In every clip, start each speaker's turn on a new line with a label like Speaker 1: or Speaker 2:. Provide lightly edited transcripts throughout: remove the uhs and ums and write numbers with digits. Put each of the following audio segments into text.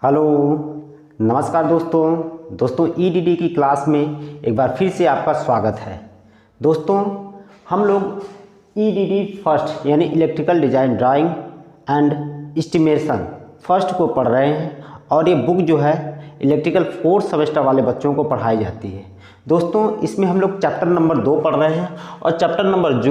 Speaker 1: Hello, नमस्कार दोस्तों EDD की क्लास में एक बार फिर से आपका स्वागत है। दोस्तों, हम लोग ईडीडी फर्स्ट यानी electrical design drawing and estimation first को पढ़ रहे हैं और ये बुक जो है इलेक्ट्रिकल फोर्थ सेमेस्टर वाले बच्चों को पढ़ाई जाती है। दोस्तों, इसमें हम लोग चैप्टर नंबर 2 पढ़ रहे हैं और चैप्टर नंबर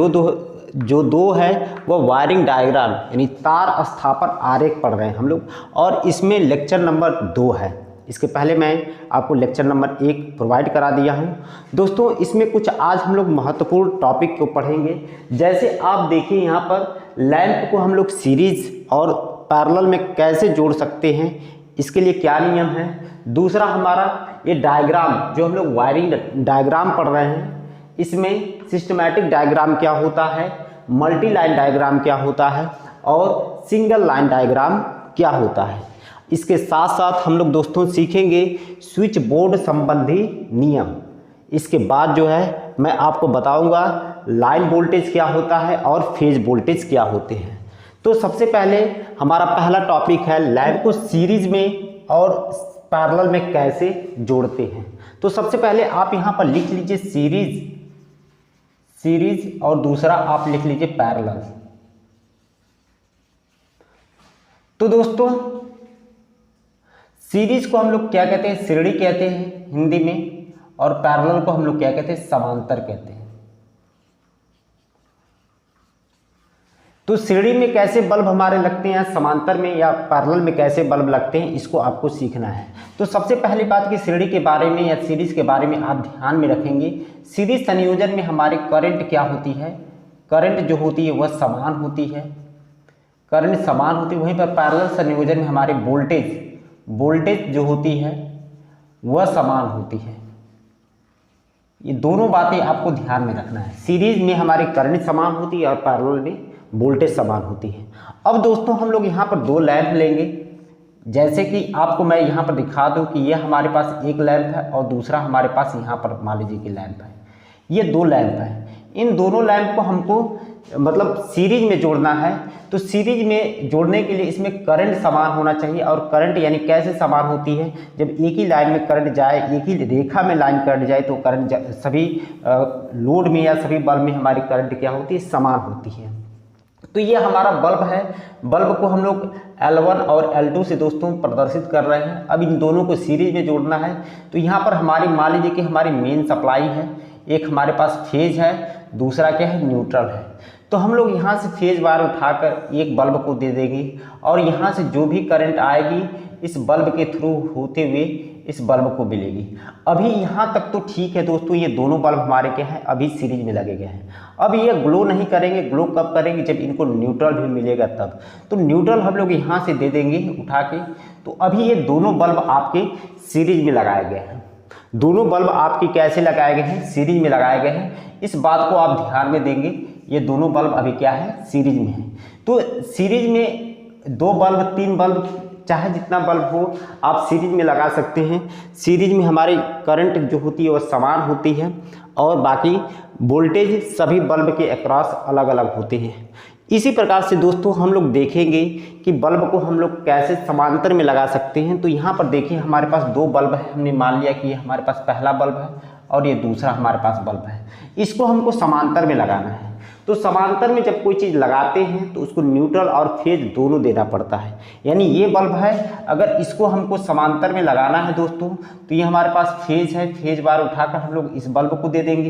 Speaker 1: जो दो है वो वायरिंग डायग्राम यानी तार स्थापन आरेख पढ़ रहे हैं हम लोग, और इसमें लेक्चर नंबर 2 है। इसके पहले मैं आपको लेक्चर नंबर 1 प्रोवाइड करा दिया हूं। दोस्तों, इसमें कुछ आज हम लोग महत्वपूर्ण टॉपिक को पढ़ेंगे। जैसे आप देखिए, यहाँ पर लैंप को हम लोग सीरीज और पैरेलल में कैसे जोड़ सकते हैं, इसके लिए क्या नियम है। दूसरा, हमारा ये डायग्राम जो हम लोग वायरिंग डायग्राम पढ़ रहे हैं, इसमें सिस्टमैटिक डायग्राम क्या होता है, मल्टी लाइन डायग्राम क्या होता है और सिंगल लाइन डायग्राम क्या होता है। इसके साथ साथ हम लोग दोस्तों सीखेंगे स्विच बोर्ड संबंधी नियम। इसके बाद जो है मैं आपको बताऊंगा लाइन वोल्टेज क्या होता है और फेज वोल्टेज क्या होते हैं। तो सबसे पहले हमारा पहला टॉपिक है लैंप को सीरीज में और पैरेलल में कैसे जोड़ते हैं। तो सबसे पहले आप यहाँ पर लिख लीजिए सीरीज और दूसरा आप लिख लीजिए पैरेलल। तो दोस्तों, सीरीज को हम लोग क्या कहते हैं, श्रेणी कहते हैं हिंदी में, और पैरेलल को हम लोग क्या कहते हैं, समांतर कहते हैं। तो श्रेणी में कैसे बल्ब हमारे लगते हैं, समांतर में या पैरेलल में कैसे बल्ब लगते हैं, इसको आपको सीखना है। तो सबसे पहली बात कि श्रेणी के बारे में या सीरीज के बारे में आप ध्यान में रखेंगे। सीरीज संयोजन में हमारी करंट क्या होती है, करंट जो होती है वह समान होती है, करंट समान होती है। वहीं पर पैरेलल संयोजन में हमारी वोल्टेज जो होती है वह समान होती है। ये दोनों बातें आपको ध्यान में रखना है। सीरीज में हमारी करंट समान होती है और पैरेलल में वोल्टेज समान होती है। अब दोस्तों, हम लोग यहाँ पर 2 लैंप लेंगे। जैसे कि आपको मैं यहाँ पर दिखा दूँ कि यह हमारे पास एक लैंप है और दूसरा हमारे पास यहाँ पर मान लीजिए कि लैंप है। ये 2 लैंप हैं। इन दोनों लैंप को हमको मतलब सीरीज में जोड़ना है। तो सीरीज में जोड़ने के लिए इसमें करंट समान होना चाहिए। और करंट यानी कैसे समान होती है, जब एक ही लाइन में करंट जाए, एक ही रेखा में लाइन करंट जाए, तो करंट सभी लोड में या सभी बल्ब में हमारी करंट क्या होती है, समान होती है। तो ये हमारा बल्ब है। बल्ब को हम लोग L1 और L2 से दोस्तों प्रदर्शित कर रहे हैं। अब इन दोनों को सीरीज में जोड़ना है। तो यहाँ पर हमारी मान लीजिए कि हमारी मेन सप्लाई है, एक हमारे पास फेज है, दूसरा क्या है, न्यूट्रल है। तो हम लोग यहाँ से फेज वायर उठाकर एक बल्ब को दे देंगे और यहाँ से जो भी करंट आएगी इस बल्ब के थ्रू होते हुए इस बल्ब को मिलेगी। अभी यहाँ तक तो ठीक है दोस्तों, ये दोनों बल्ब हमारे क्या हैं, अभी सीरीज में लगे गए हैं। अब ये ग्लो नहीं करेंगे, ग्लो कब करेंगे, जब इनको न्यूट्रल भी मिलेगा तब। तो न्यूट्रल हम लोग यहाँ से दे देंगे उठा के। तो अभी ये दोनों बल्ब आपके सीरीज में लगाए गए हैं। दोनों बल्ब आपके कैसे लगाए गए हैं, सीरीज में लगाए गए हैं। इस बात को आप ध्यान में देंगे, ये दोनों बल्ब अभी क्या है, सीरीज में है। तो सीरीज में 2 बल्ब 3 बल्ब चाहे जितना बल्ब हो आप सीरीज में लगा सकते हैं। सीरीज में हमारी करंट जो होती है वह समान होती है और बाकी वोल्टेज सभी बल्ब के अक्रॉस अलग अलग होते हैं। इसी प्रकार से दोस्तों हम लोग देखेंगे कि बल्ब को हम लोग कैसे समांतर में लगा सकते हैं। तो यहाँ पर देखिए हमारे पास 2 बल्ब है। हमने मान लिया कि ये हमारे पास पहला बल्ब है और ये दूसरा हमारे पास बल्ब है। इसको हमको समांतर में लगाना है। तो समांतर में जब कोई चीज़ लगाते हैं तो उसको न्यूट्रल और फेज दोनों देना पड़ता है। यानी ये बल्ब है, अगर इसको हमको समांतर में लगाना है दोस्तों, तो ये हमारे पास फेज है। फेज बार उठाकर हम लोग इस बल्ब को दे देंगे।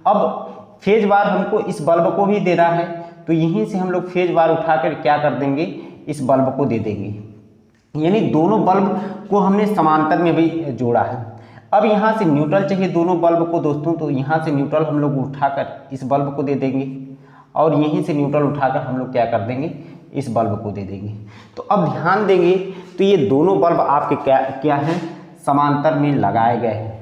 Speaker 1: अब फेज बार हमको इस बल्ब को भी देना है, तो यहीं से हम लोग फेज बार उठाकर क्या कर देंगे, इस बल्ब को दे देंगे। यानी दोनों बल्ब को हमने समांतर में भी जोड़ा है। अब यहाँ से न्यूट्रल चाहिए दोनों बल्ब को दोस्तों, तो यहाँ से न्यूट्रल हम लोग उठाकर इस बल्ब को दे देंगे और यहीं से न्यूट्रल उठाकर हम लोग क्या कर देंगे, इस बल्ब को दे देंगे। तो अब ध्यान देंगे तो ये दोनों बल्ब आपके क्या हैं, समांतर में लगाए गए हैं।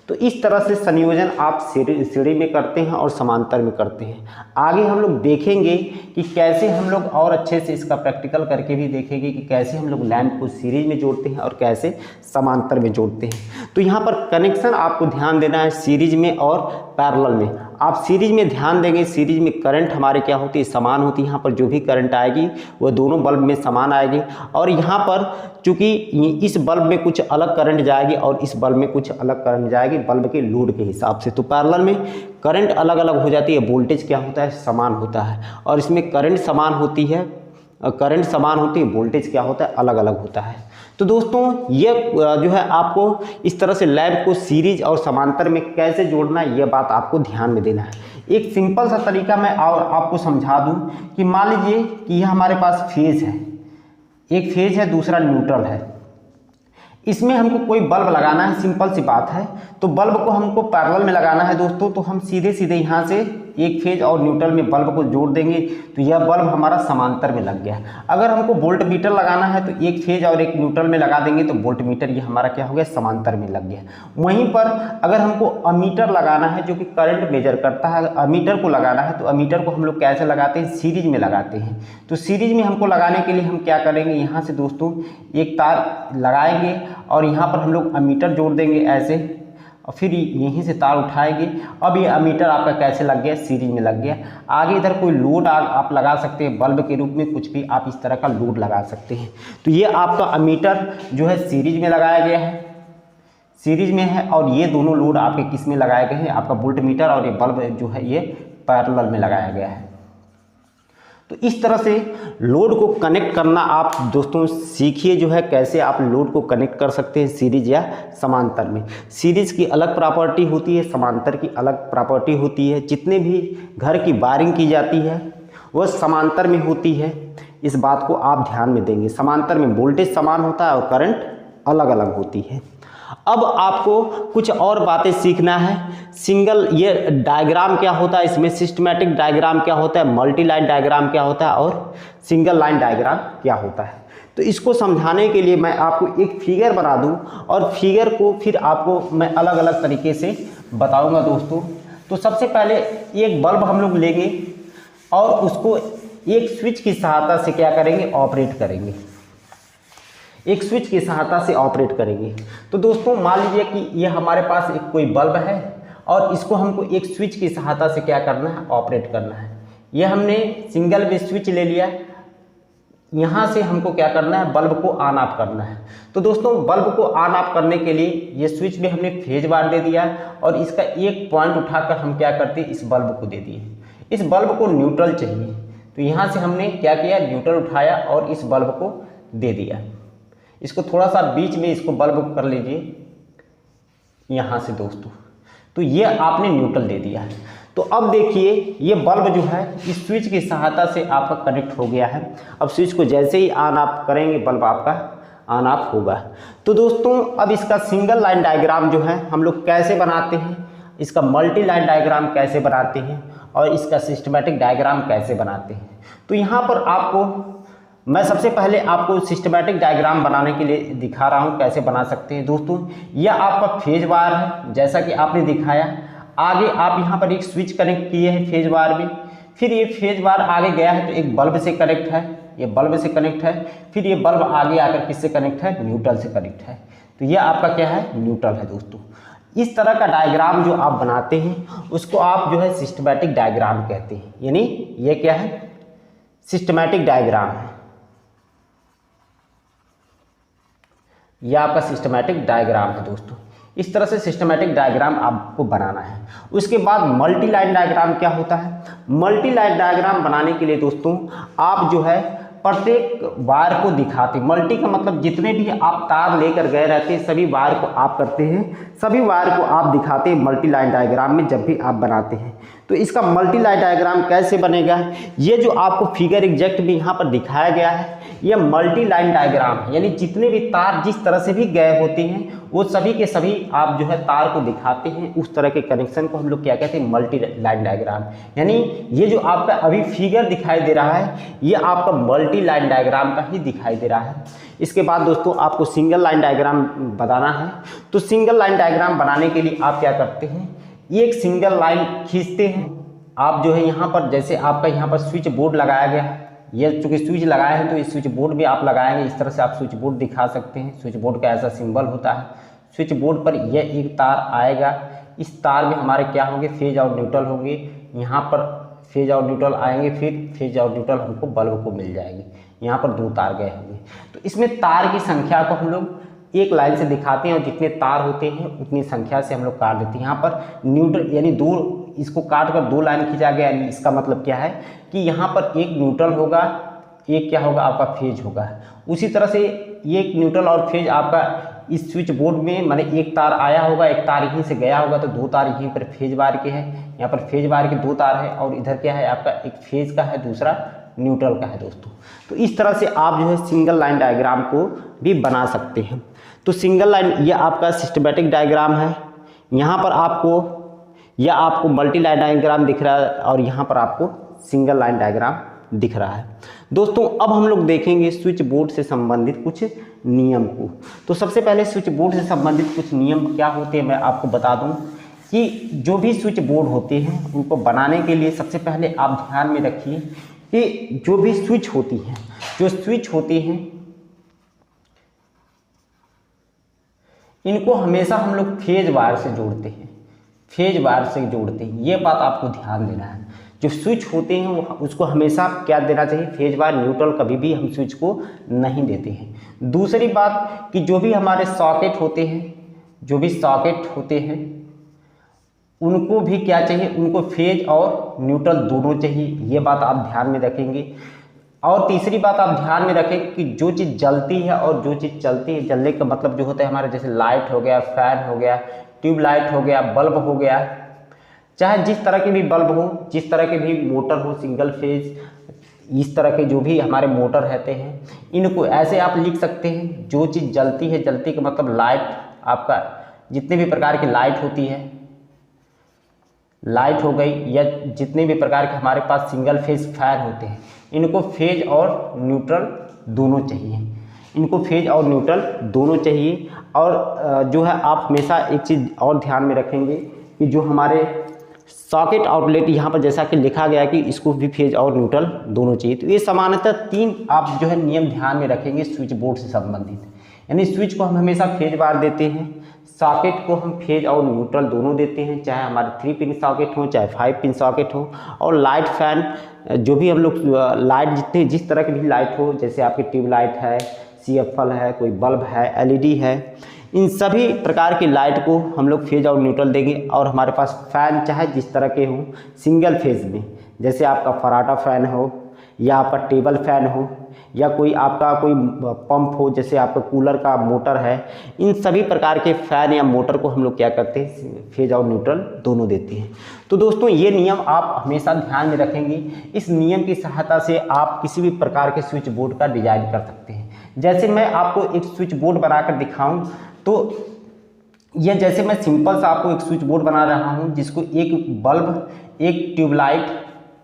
Speaker 1: तो इस तरह से संयोजन आप सीढ़ी में करते हैं और समांतर में करते हैं। आगे हम लोग देखेंगे कि कैसे हम लोग और अच्छे से इसका प्रैक्टिकल करके भी देखेंगे कि कैसे हम लोग लैंप को सीरीज में जोड़ते हैं और कैसे समांतर में जोड़ते हैं। तो यहाँ पर कनेक्शन आपको ध्यान देना है सीरीज में और पैरेलल में। आप सीरीज में ध्यान देंगे, सीरीज में करंट हमारे क्या होती है, समान होती है। यहाँ पर जो भी करंट आएगी वो दोनों बल्ब में समान आएगी, और यहाँ पर चूंकि इस बल्ब में कुछ अलग करंट जाएगी और इस बल्ब में कुछ अलग करंट जाएगी बल्ब के लोड के हिसाब से, तो पैरेलल में करंट अलग अलग हो जाती है, वोल्टेज क्या होता है, समान होता है। और इसमें करंट समान होती है, करंट समान होती है, वोल्टेज क्या होता है, अलग अलग होता है। तो दोस्तों ये जो है आपको इस तरह से लैब को सीरीज और समांतर में कैसे जोड़ना है, ये बात आपको ध्यान में देना है। एक सिंपल सा तरीका मैं और आपको समझा दूं कि मान लीजिए कि यह हमारे पास फेज है, एक फेज है, दूसरा न्यूट्रल है। इसमें हमको कोई बल्ब लगाना है, सिंपल सी बात है। तो बल्ब को हमको पैरेलल में लगाना है दोस्तों, तो हम सीधे सीधे यहाँ से एक फेज और न्यूट्रल में बल्ब को जोड़ देंगे, तो यह बल्ब हमारा समांतर में लग गया। अगर हमको वोल्ट मीटर लगाना है तो एक फेज और एक न्यूट्रल में लगा देंगे, तो वोल्ट मीटर ये हमारा क्या हो गया, समांतर में लग गया। वहीं पर अगर हमको अमीटर लगाना है जो कि करंट मेजर करता है, अमीटर को लगाना है तो अमीटर को हम लोग कैसे लगाते हैं, सीरीज में लगाते हैं। तो सीरीज में हमको लगाने के लिए हम क्या करेंगे, यहाँ से दोस्तों एक तार लगाएंगे और यहाँ पर हम लोग अमीटर जोड़ देंगे ऐसे, और फिर यहीं से तार उठाएंगे। अब ये अमीटर आपका कैसे लग गया, सीरीज में लग गया। आगे इधर कोई लोड आप लगा सकते हैं बल्ब के रूप में, कुछ भी आप इस तरह का लोड लगा सकते हैं। तो ये आपका अमीटर जो है सीरीज में लगाया गया है, सीरीज में है, और ये दोनों लोड आपके किस में लगाए गए हैं, आपका वोल्ट मीटर और ये बल्ब जो है ये पैरेलल में लगाया गया है। तो इस तरह से लोड को कनेक्ट करना आप दोस्तों सीखिए, जो है कैसे आप लोड को कनेक्ट कर सकते हैं सीरीज या समांतर में। सीरीज की अलग प्रॉपर्टी होती है, समांतर की अलग प्रॉपर्टी होती है। जितने भी घर की वायरिंग की जाती है वह समांतर में होती है, इस बात को आप ध्यान में देंगे। समांतर में वोल्टेज समान होता है और करंट अलग अलग होती है। अब आपको कुछ और बातें सीखना है। सिंगल ये डायग्राम क्या होता है, इसमें सिस्टमैटिक डायग्राम क्या होता है, मल्टी लाइन डायग्राम क्या होता है और सिंगल लाइन डायग्राम क्या होता है। तो इसको समझाने के लिए मैं आपको एक फिगर बना दूं और फिगर को फिर आपको मैं अलग अलग तरीके से बताऊंगा दोस्तों। तो सबसे पहले एक बल्ब हम लोग लेंगे और उसको एक स्विच की सहायता से क्या करेंगे, ऑपरेट करेंगे, एक स्विच की सहायता से ऑपरेट करेंगे। तो दोस्तों मान लीजिए कि ये हमारे पास एक कोई बल्ब है और इसको हमको एक स्विच की सहायता से क्या करना है, ऑपरेट करना है। ये हमने सिंगल में स्विच ले लिया, यहाँ से हमको क्या करना है, बल्ब को ऑन ऑफ करना है। तो दोस्तों बल्ब को ऑन ऑफ करने के लिए ये स्विच में हमने फेज बार दे दिया और इसका एक पॉइंट उठाकर हम क्या करते हैं, इस बल्ब को दे दिए। इस बल्ब को न्यूट्रल चाहिए, तो यहाँ से हमने क्या किया, न्यूट्रल उठाया और इस बल्ब को दे दिया। इसको थोड़ा सा बीच में इसको बल्ब कर लीजिए यहाँ से दोस्तों, तो ये आपने न्यूट्रल दे दिया है। तो अब देखिए ये बल्ब जो है इस स्विच की सहायता से आपका कनेक्ट हो गया है। अब स्विच को जैसे ही ऑन ऑफ करेंगे बल्ब आपका ऑन ऑफ होगा। तो दोस्तों अब इसका सिंगल लाइन डायग्राम जो है हम लोग कैसे बनाते हैं, इसका मल्टी लाइन डायग्राम कैसे बनाते हैं और इसका सिस्टमैटिक डायग्राम कैसे बनाते हैं। तो यहाँ पर आपको मैं सबसे पहले आपको सिस्टमैटिक डायग्राम बनाने के लिए दिखा रहा हूँ कैसे बना सकते हैं दोस्तों। यह आपका फेज वायर है जैसा कि आपने दिखाया। आगे आप यहाँ पर एक स्विच कनेक्ट किए हैं फेज वायर में, फिर ये फेज वायर आगे गया है तो एक बल्ब से कनेक्ट है, ये बल्ब से कनेक्ट है, फिर ये बल्ब आगे आकर किससे कनेक्ट है, न्यूट्रल से कनेक्ट है। तो ये आपका क्या है, न्यूट्रल है दोस्तों। इस तरह का डायग्राम जो आप बनाते हैं उसको आप जो है सिस्टमैटिक डायग्राम कहते हैं, यानी ये क्या है, सिस्टमैटिक डायग्राम है। यह आपका सिस्टमैटिक डायग्राम है दोस्तों। इस तरह से सिस्टमैटिक डायग्राम आपको बनाना है। उसके बाद मल्टी लाइन डायग्राम क्या होता है, मल्टी लाइन डायग्राम बनाने के लिए दोस्तों आप जो है प्रत्येक वायर को दिखाते, मल्टी का मतलब जितने भी आप तार लेकर गए रहते हैं सभी वायर को आप करते हैं, सभी वायर को आप दिखाते हैं मल्टी लाइन डायग्राम में जब भी आप बनाते हैं। तो इसका मल्टी लाइन डायग्राम कैसे बनेगा, ये जो आपको फिगर एग्जैक्ट में यहाँ पर दिखाया गया है यह मल्टी लाइन डायग्राम है, यानी जितने भी तार जिस तरह से भी गए होते हैं वो सभी के सभी आप जो है तार को दिखाते हैं। उस तरह के कनेक्शन को हम लोग क्या कहते हैं, मल्टी लाइन डायग्राम। यानी ये जो आपका अभी फिगर दिखाई दे रहा है ये आपका मल्टी लाइन डायग्राम का ही दिखाई दे रहा है। इसके बाद दोस्तों आपको सिंगल लाइन डायग्राम बनाना है। तो सिंगल लाइन डायग्राम बनाने के लिए आप क्या करते हैं, एक सिंगल लाइन खींचते हैं। आप जो है यहाँ पर जैसे आपका यहाँ पर स्विच बोर्ड लगाया गया है, ये चूँकि स्विच लगाया है तो इस स्विच बोर्ड भी आप लगाएंगे। इस तरह से आप स्विच बोर्ड दिखा सकते हैं। स्विच बोर्ड का ऐसा सिंबल होता है। स्विच बोर्ड पर यह एक तार आएगा, इस तार में हमारे क्या होंगे, फेज और न्यूट्रल होंगे। यहाँ पर फेज और न्यूट्रल आएंगे, फिर फेज और न्यूट्रल हमको बल्ब को मिल जाएगी। यहाँ पर 2 तार गए होंगे। तो इसमें तार की संख्या को हम लोग एक लाइन से दिखाते हैं और जितने तार होते हैं उतनी संख्या से हम लोग काट देते हैं। यहाँ पर न्यूट्रल यानी 2, इसको काट कर 2 लाइन खींचा गया, यानी इसका मतलब क्या है कि यहाँ पर एक न्यूट्रल होगा, एक क्या होगा आपका फेज होगा। उसी तरह से एक न्यूट्रल और फेज आपका इस स्विच बोर्ड में माने एक तार आया होगा, एक तार यहीं से गया होगा, तो 2 तार यहीं पर फेज वायर के हैं। यहाँ पर फेज वायर के 2 तार है और इधर क्या है आपका, एक फेज का है, दूसरा न्यूट्रल का है दोस्तों। तो इस तरह से आप जो है सिंगल लाइन डायग्राम को भी बना सकते हैं। तो सिंगल लाइन ये आपका सिस्टमेटिक डायग्राम है। यहाँ पर आपको मल्टी लाइन डायग्राम दिख रहा है और यहाँ पर आपको सिंगल लाइन डायग्राम दिख रहा है। दोस्तों अब हम लोग देखेंगे स्विच बोर्ड से संबंधित कुछ नियम को। तो सबसे पहले स्विच बोर्ड से संबंधित कुछ नियम क्या होते हैं मैं आपको बता दूं कि जो भी स्विच बोर्ड होते हैं उनको बनाने के लिए सबसे पहले आप ध्यान में रखिए कि जो भी स्विच होती हैं इनको हमेशा हम लोग फेज वायर से जोड़ते हैं, ये बात आपको ध्यान देना है। जो स्विच होते हैं वो उसको हमेशा क्या देना चाहिए, फेज वायर, न्यूट्रल कभी भी हम स्विच को नहीं देते हैं। दूसरी बात कि जो भी हमारे सॉकेट होते हैं उनको भी क्या चाहिए, उनको फेज और न्यूट्रल दोनों चाहिए, ये बात आप ध्यान में रखेंगे। और तीसरी बात आप ध्यान में रखें कि जो चीज़ जलती है और जो चीज़ चलती है, जलने का मतलब जो होता है हमारे जैसे लाइट हो गया, फैन हो गया, ट्यूबलाइट हो गया, बल्ब हो गया, चाहे जिस तरह के भी बल्ब हो, जिस तरह के भी मोटर हो, सिंगल फेज, इस तरह के जो भी हमारे मोटर रहते हैं, इनको ऐसे आप लिख सकते हैं जो चीज़ जलती है, जलती का मतलब लाइट, आपका जितने भी प्रकार की लाइट होती है, लाइट हो गई, या जितने भी प्रकार के हमारे पास सिंगल फेज फैन होते हैं, इनको फेज और न्यूट्रल दोनों चाहिए। और जो है आप हमेशा एक चीज़ और ध्यान में रखेंगे कि जो हमारे सॉकेट आउटलेट यहाँ पर जैसा कि लिखा गया है कि इसको भी फेज और न्यूट्रल दोनों चाहिए। तो ये सामान्यतः 3 आप जो है नियम ध्यान में रखेंगे स्विच बोर्ड से संबंधित। यानी स्विच को हम हमेशा फेज वायर देते हैं, सॉकेट को हम फेज और न्यूट्रल दोनों देते हैं, चाहे हमारे 3 पिन सॉकेट हो चाहे 5 पिन सॉकेट हो। और लाइट फैन जो भी हम लोग लाइट जिस तरह की भी लाइट हो, जैसे आपकी ट्यूबलाइट है, CFL है, कोई बल्ब है, LED है, इन सभी प्रकार की लाइट को हम लोग फेज और न्यूट्रल देंगे। और हमारे पास फैन चाहे जिस तरह के हों सिंगल फेज में, जैसे आपका फराटा फैन हो या आपका टेबल फैन हो या कोई आपका कोई पंप हो, जैसे आपका कूलर का मोटर है, इन सभी प्रकार के फैन या मोटर को हम लोग क्या करते हैं, फेज और न्यूट्रल दोनों देते हैं। तो दोस्तों ये नियम आप हमेशा ध्यान में रखेंगे। इस नियम की सहायता से आप किसी भी प्रकार के स्विच बोर्ड का डिजाइन कर सकते हैं। जैसे मैं आपको एक स्विच बोर्ड बनाकर दिखाऊं, तो यह जैसे मैं सिंपल सा आपको एक स्विच बोर्ड बना रहा हूं, जिसको एक बल्ब, एक ट्यूबलाइट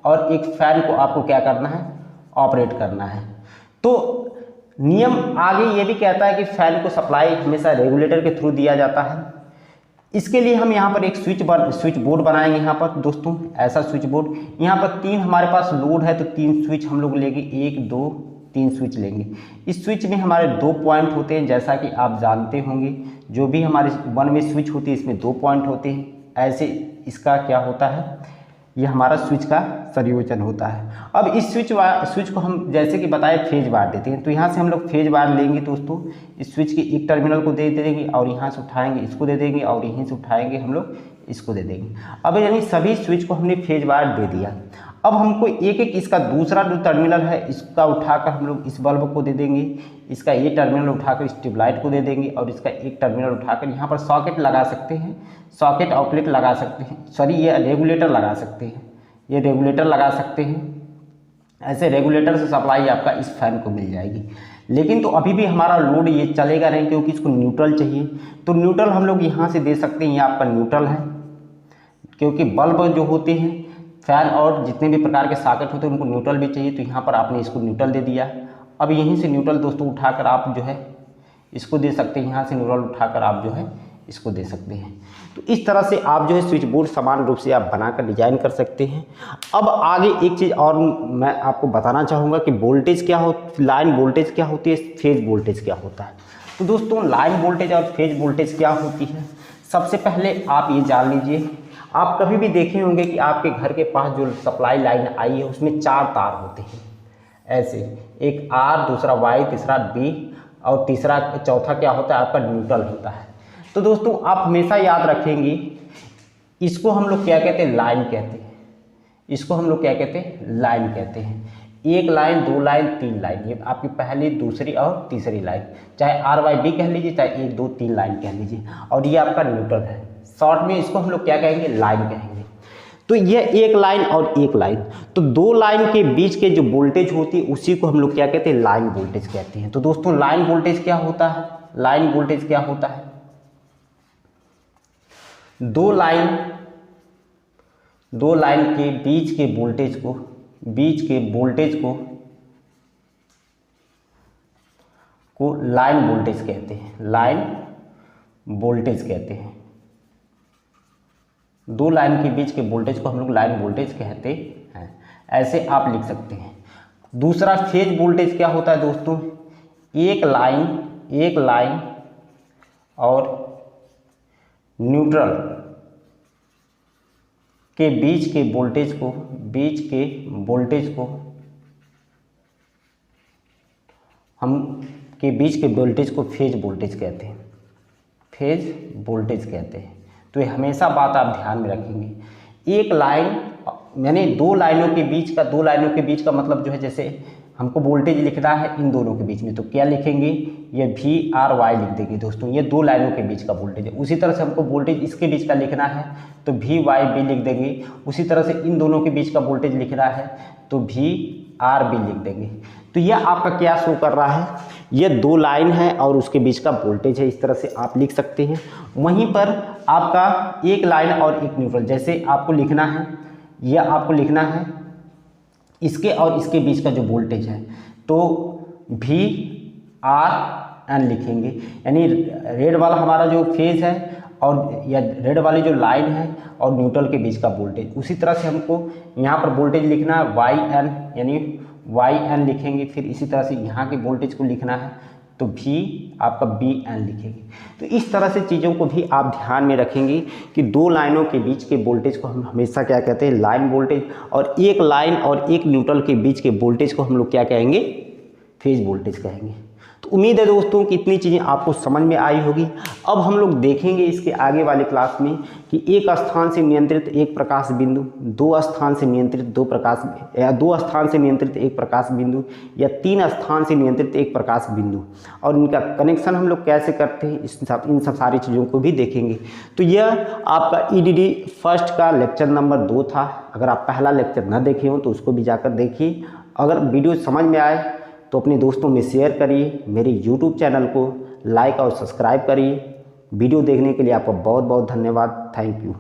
Speaker 1: और एक फैन को आपको क्या करना है, ऑपरेट करना है। तो नियम आगे ये भी कहता है कि फैन को सप्लाई हमेशा रेगुलेटर के थ्रू दिया जाता है। इसके लिए हम यहाँ पर एक स्विच बोर्ड बनाएंगे। यहाँ पर दोस्तों ऐसा स्विच बोर्ड, यहाँ पर 3 हमारे पास लोड है, तो 3 स्विच हम लोग लेंगे, 1 2 3 स्विच लेंगे। इस स्विच में हमारे 2 पॉइंट होते हैं, जैसा कि आप जानते होंगे जो भी हमारे 1 वे स्विच होती है इसमें 2 पॉइंट होते हैं। ऐसे इसका क्या होता है, ये हमारा स्विच का संयोजन होता है। अब इस स्विच को हम जैसे कि बताए फेज वायर देते हैं, तो यहाँ से हम लोग फेज वायर लेंगे दोस्तों, इस स्विच के एक टर्मिनल को दे देंगे और यहाँ से उठाएंगे इसको दे देंगे और यहीं से उठाएंगे हम लोग इसको दे देंगे। अब यानी सभी स्विच को हमने फेज वायर दे दिया। अब हमको एक एक इसका दूसरा जो टर्मिनल है इसका उठाकर हम लोग इस बल्ब को दे देंगे, इसका ये टर्मिनल उठाकर इस ट्यूबलाइट को दे देंगे और इसका एक टर्मिनल उठाकर यहाँ पर सॉकेट लगा सकते हैं, सॉकेट आउटलेट लगा सकते हैं, सॉरी ये रेगुलेटर लगा सकते हैं, ये रेगुलेटर लगा सकते हैं। ऐसे रेगुलेटर से सप्लाई आपका इस फैन को मिल जाएगी। लेकिन तो अभी भी हमारा लोड ये चलेगा नहीं, क्योंकि इसको न्यूट्रल चाहिए। तो न्यूट्रल हम लोग यहाँ से दे सकते हैं, ये आपका न्यूट्रल है, क्योंकि बल्ब जो होते हैं, फैन और जितने भी प्रकार के सॉकेट होते हैं उनको न्यूट्रल भी चाहिए। तो यहाँ पर आपने इसको न्यूट्रल दे दिया। अब यहीं से न्यूट्रल दोस्तों उठाकर आप जो है इसको दे सकते हैं, यहाँ से न्यूट्रल उठाकर आप जो है इसको दे सकते हैं। तो इस तरह से आप जो है स्विच बोर्ड समान रूप से आप बनाकर डिजाइन कर सकते हैं। अब आगे एक चीज़ और मैं आपको बताना चाहूँगा कि वोल्टेज क्या हो, लाइन वोल्टेज क्या होती है, फेज वोल्टेज क्या होता है। तो दोस्तों लाइन वोल्टेज और फेज वोल्टेज क्या होती है, सबसे पहले आप ये जान लीजिए, आप कभी भी देखे होंगे कि आपके घर के पास जो सप्लाई लाइन आई है उसमें 4 तार होते हैं ऐसे, एक आर, दूसरा वाई, तीसरा बी और तीसरा चौथा क्या होता है आपका न्यूट्रल होता है। तो दोस्तों आप हमेशा याद रखेंगे, इसको हम लोग क्या कहते हैं, लाइन कहते हैं। इसको हम लोग क्या कहते हैं, लाइन कहते हैं। एक लाइन, 2 लाइन, 3 लाइन, ये आपकी पहली, दूसरी और तीसरी लाइन, चाहे आर वाई बी कह लीजिए, चाहे 1 2 3 लाइन कह लीजिए, और ये आपका न्यूट्रल है। शॉर्ट में इसको हम लोग क्या कहेंगे, लाइन कहेंगे। तो ये एक लाइन और एक लाइन, तो 2 लाइन के बीच के जो वोल्टेज होती है उसी को हम लोग क्या कहते हैं, लाइन वोल्टेज कहते हैं। तो दोस्तों लाइन वोल्टेज क्या होता है, लाइन वोल्टेज क्या होता है, 2 लाइन के बीच के वोल्टेज को लाइन वोल्टेज कहते हैं, लाइन वोल्टेज कहते हैं। 2 लाइन के बीच के वोल्टेज को हम लोग लाइन वोल्टेज कहते हैं, ऐसे आप लिख सकते हैं। दूसरा फेज वोल्टेज क्या होता है दोस्तों, एक लाइन और न्यूट्रल के बीच के वोल्टेज को फेज वोल्टेज कहते हैं, फेज वोल्टेज कहते हैं। तो ये हमेशा बात आप ध्यान में रखेंगे। एक लाइन यानी 2 लाइनों के बीच का मतलब जो है, जैसे हमको वोल्टेज लिखना है इन दोनों के बीच में, तो क्या लिखेंगे, ये वी आर वाई लिख देंगे दोस्तों, ये 2 लाइनों के बीच का वोल्टेज है। उसी तरह से हमको वोल्टेज इसके बीच का लिखना है तो वी वाई बी लिख देंगे। उसी तरह से इन दोनों के बीच का वोल्टेज लिखना है तो वी आर बी लिख देंगे। तो यह आपका क्या शो कर रहा है, ये 2 लाइन है और उसके बीच का वोल्टेज है, इस तरह से आप लिख सकते हैं। वहीं पर आपका एक लाइन और एक न्यूट्रल, जैसे आपको लिखना है, यह आपको लिखना है इसके और इसके बीच का जो वोल्टेज है, तो वी आर एन लिखेंगे। यानी रेड वाला हमारा जो फेज है और या रेड वाली जो लाइन है और न्यूट्रल के बीच का वोल्टेज। उसी तरह से हमको यहाँ पर वोल्टेज लिखना है वाई एन, यानी वाई एन लिखेंगे। फिर इसी तरह से यहाँ के वोल्टेज को लिखना है तो भी आपका बी एन लिखेंगे। तो इस तरह से चीज़ों को भी आप ध्यान में रखेंगे कि 2 लाइनों के बीच के वोल्टेज को हम हमेशा क्या कहते हैं, लाइन वोल्टेज, और एक लाइन और एक न्यूट्रल के बीच के वोल्टेज को हम लोग क्या कहेंगे, फेज वोल्टेज कहेंगे। तो उम्मीद है दोस्तों कि इतनी चीज़ें आपको समझ में आई होगी। अब हम लोग देखेंगे इसके आगे वाले क्लास में कि एक स्थान से नियंत्रित एक प्रकाश बिंदु, 2 स्थान से नियंत्रित 2 स्थान से नियंत्रित एक प्रकाश बिंदु, या 3 स्थान से नियंत्रित एक प्रकाश बिंदु, और इनका कनेक्शन हम लोग कैसे करते हैं, इन सब सारी चीज़ों को भी देखेंगे। तो यह आपका EDD फर्स्ट का लेक्चर नंबर 2 था। अगर आप पहला लेक्चर न देखे हो तो उसको भी जाकर देखिए। अगर वीडियो समझ में आए तो अपने दोस्तों में शेयर करिए, मेरे YouTube चैनल को लाइक और सब्सक्राइब करिए। वीडियो देखने के लिए आपका बहुत बहुत धन्यवाद। Thank you.